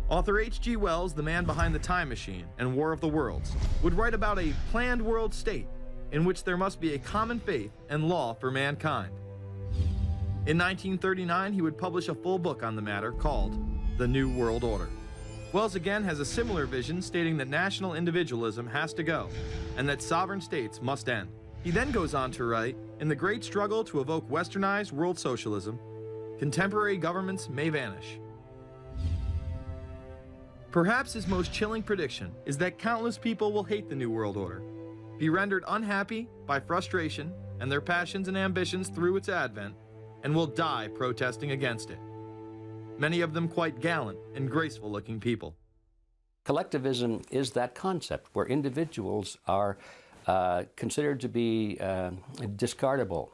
Author H.G. Wells, the man behind The Time Machine and War of the Worlds, would write about a planned world state in which there must be a common faith and law for mankind. In 1939, he would publish a full book on the matter called The New World Order. Wells again has a similar vision, stating that national individualism has to go and that sovereign states must end. He then goes on to write, in the great struggle to evoke westernized world socialism, contemporary governments may vanish. Perhaps his most chilling prediction is that countless people will hate the New World Order, be rendered unhappy by frustration and their passions and ambitions through its advent, and will die protesting against it. Many of them quite gallant and graceful-looking people. Collectivism is that concept where individuals are considered to be discardable,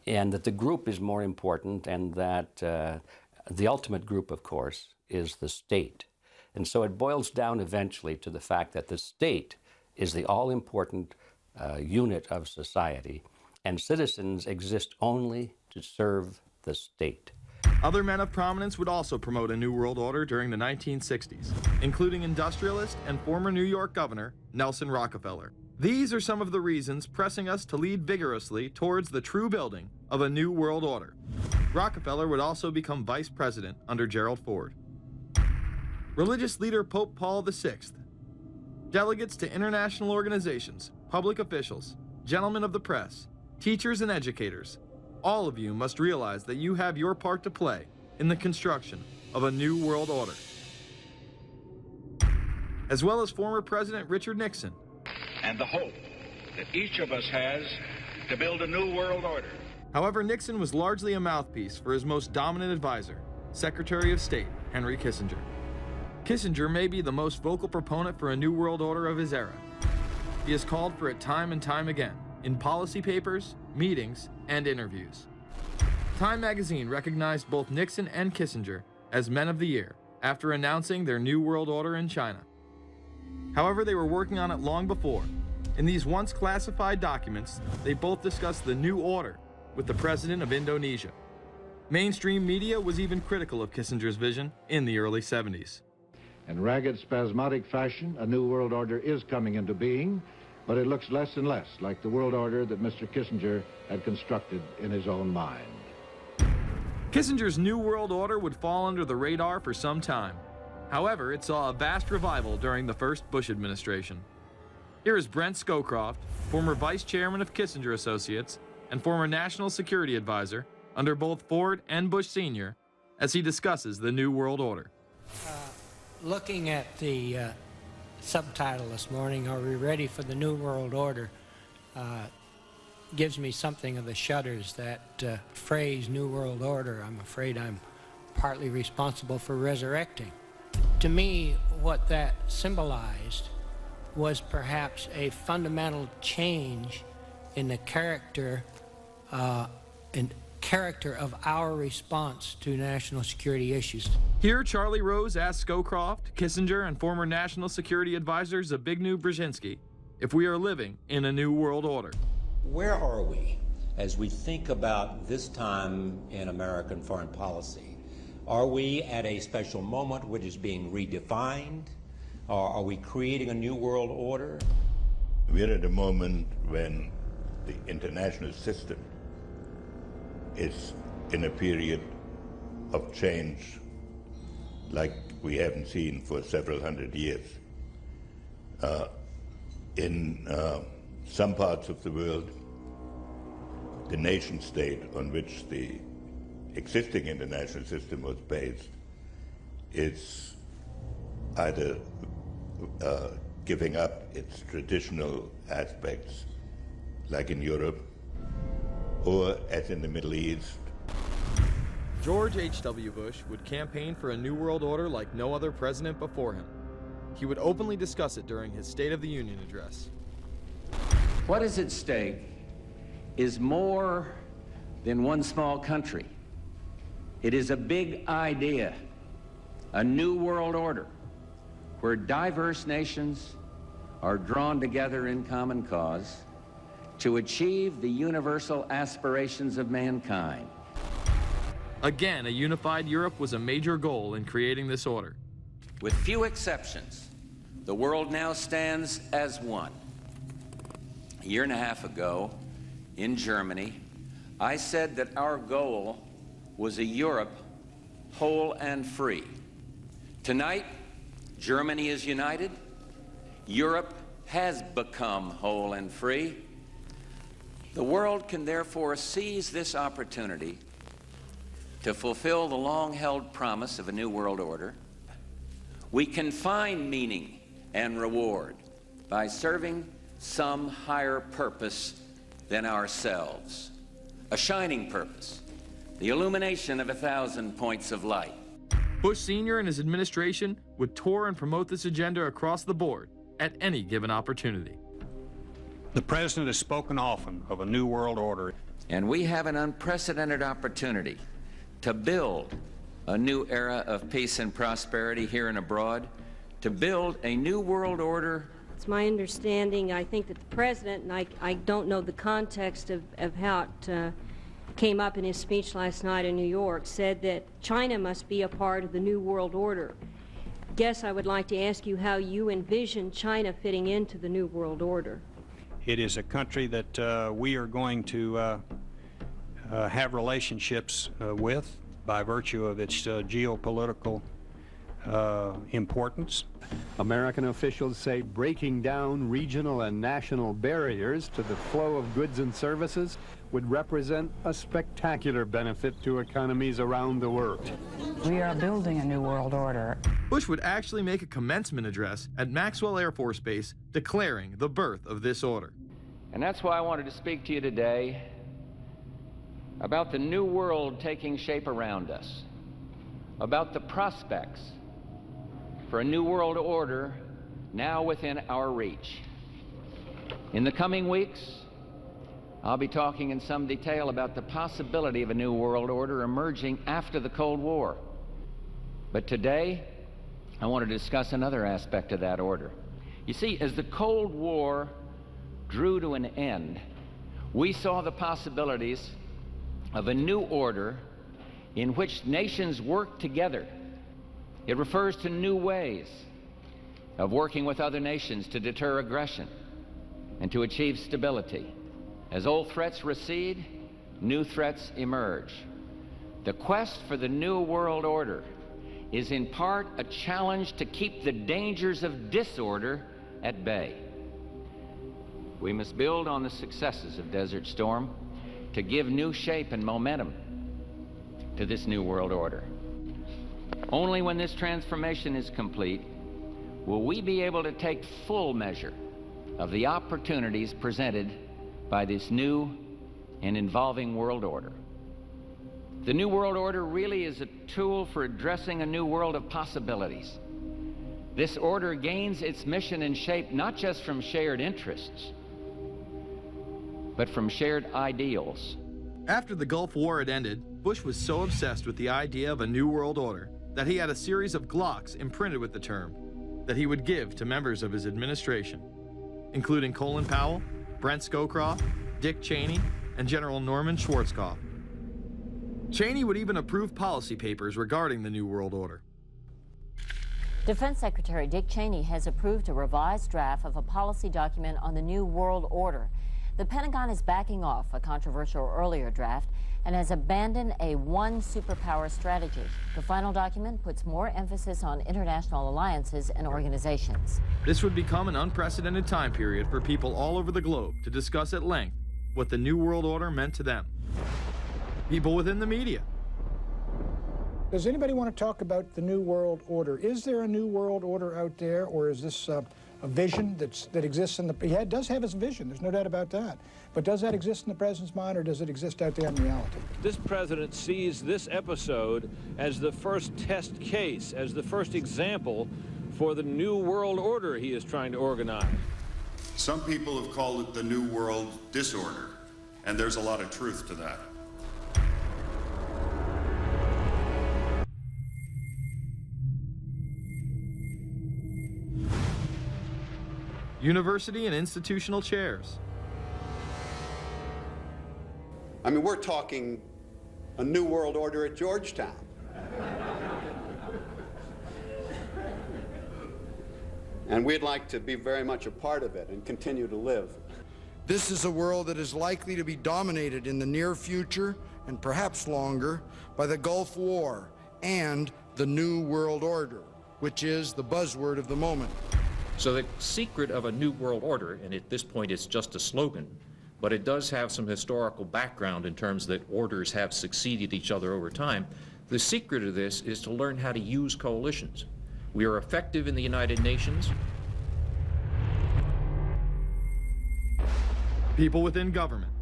and that the group is more important, and that the ultimate group, of course, is the state. And so it boils down eventually to the fact that the state is the all-important unit of society, and citizens exist only to serve the state. Other men of prominence would also promote a New World Order during the 1960s, including industrialist and former New York Governor Nelson Rockefeller. These are some of the reasons pressing us to lead vigorously towards the true building of a New World Order. Rockefeller would also become vice president under Gerald Ford. Religious leader Pope Paul VI, delegates to international organizations, public officials, gentlemen of the press, teachers and educators, all of you must realize that you have your part to play in the construction of a New World Order. As well as former President Richard Nixon. And the hope that each of us has to build a new world order. However, Nixon was largely a mouthpiece for his most dominant advisor, Secretary of State Henry Kissinger. Kissinger may be the most vocal proponent for a New World Order of his era. He has called for it time and time again, in policy papers, meetings, and interviews. Time magazine recognized both Nixon and Kissinger as Men of the Year after announcing their New World Order in China. However, they were working on it long before. In these once classified documents, they both discussed the New Order with the President of Indonesia. Mainstream media was even critical of Kissinger's vision in the early 70s. In ragged, spasmodic fashion, a New World Order is coming into being, but it looks less and less like the world order that Mr. Kissinger had constructed in his own mind. Kissinger's New World Order would fall under the radar for some time. However, it saw a vast revival during the first Bush administration. Here is Brent Scowcroft, former vice chairman of Kissinger Associates and former national security advisor under both Ford and Bush Sr., as he discusses the New World Order. Looking at the subtitle this morning, Are We Ready for the New World Order, gives me something of the shudders. That phrase, New World Order, I'm afraid I'm partly responsible for resurrecting. To me, what that symbolized was perhaps a fundamental change in the character of our response to national security issues. Here, Charlie Rose asked Scowcroft, Kissinger, and former national security advisor Zbigniew Brzezinski if we are living in a new world order. Where are we as we think about this time in American foreign policy? Are we at a special moment which is being redefined? Or are we creating a new world order? We're at a moment when the international system is in a period of change like we haven't seen for several hundred years. In some parts of the world, the nation state on which the existing international system was based is either giving up its traditional aspects, like in Europe, or as in the Middle East. George H.W. Bush would campaign for a new world order like no other president before him. He would openly discuss it during his State of the Union address. What is at stake is more than one small country. It is a big idea, a new world order, where diverse nations are drawn together in common cause to achieve the universal aspirations of mankind. Again, a unified Europe was a major goal in creating this order. With few exceptions, the world now stands as one. A year and a half ago, in Germany, I said that our goal was a Europe whole and free. Tonight, Germany is united. Europe has become whole and free. The world can therefore seize this opportunity to fulfill the long-held promise of a new world order. We can find meaning and reward by serving some higher purpose than ourselves, a shining purpose, the illumination of 1,000 points of light. Bush Sr. and his administration would tour and promote this agenda across the board at any given opportunity. The President has spoken often of a new world order. And we have an unprecedented opportunity to build a new era of peace and prosperity here and abroad, to build a new world order. It's my understanding, I think that the President, and I don't know the context of how it came up in his speech last night in New York, said that China must be a part of the new world order. Guess I would like to ask you how you envision China fitting into the new world order. It is a country that we are going to have relationships with by virtue of its geopolitical importance. American officials say breaking down regional and national barriers to the flow of goods and services would represent a spectacular benefit to economies around the world. We are building a new world order. Bush would actually make a commencement address at Maxwell Air Force Base declaring the birth of this order. And that's why I wanted to speak to you today about the new world taking shape around us, about the prospects for a new world order now within our reach. In the coming weeks, I'll be talking in some detail about the possibility of a new world order emerging after the Cold War. But today, I want to discuss another aspect of that order. You see, as the Cold War drew to an end, we saw the possibilities of a new order in which nations work together. It refers to new ways of working with other nations to deter aggression and to achieve stability. As old threats recede, new threats emerge. The quest for the new world order is in part a challenge to keep the dangers of disorder at bay. We must build on the successes of Desert Storm to give new shape and momentum to this new world order. Only when this transformation is complete will we be able to take full measure of the opportunities presented by this new and evolving world order. The new world order really is a tool for addressing a new world of possibilities. This order gains its mission and shape not just from shared interests, but from shared ideals. After the Gulf War had ended, Bush was so obsessed with the idea of a new world order that he had a series of Glocks imprinted with the term that he would give to members of his administration, including Colin Powell, Brent Scowcroft, Dick Cheney, and General Norman Schwarzkopf. Cheney would even approve policy papers regarding the New World Order. Defense Secretary Dick Cheney has approved a revised draft of a policy document on the New World Order. The Pentagon is backing off a controversial earlier draft and has abandoned a one superpower strategy. The final document puts more emphasis on international alliances and organizations. This would become an unprecedented time period for people all over the globe to discuss at length what the New World Order meant to them. People within the media. Does anybody want to talk about the New World Order? Is there a New World Order out there, or is this a vision that exists in the... He does have his vision, there's no doubt about that. But does that exist in the President's mind, or does it exist out there in reality? This President sees this episode as the first test case, as the first example for the New World Order he is trying to organize. Some people have called it the New World Disorder, and there's a lot of truth to that. University and institutional chairs. I mean, we're talking a New World Order at Georgetown. And we'd like to be very much a part of it and continue to live. This is a world that is likely to be dominated in the near future, and perhaps longer, by the Gulf War and the New World Order, which is the buzzword of the moment. So the secret of a new world order, and at this point it's just a slogan, but it does have some historical background in terms that orders have succeeded each other over time. The secret of this is to learn how to use coalitions. We are effective in the United Nations. People within government.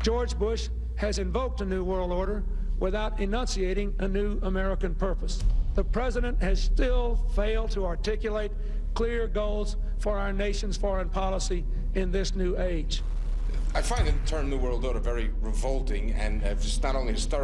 George Bush has invoked a new world order without enunciating a new American purpose. The president has still failed to articulate clear goals for our nation's foreign policy in this new age. I find the term New World Order very revolting and just not only historical.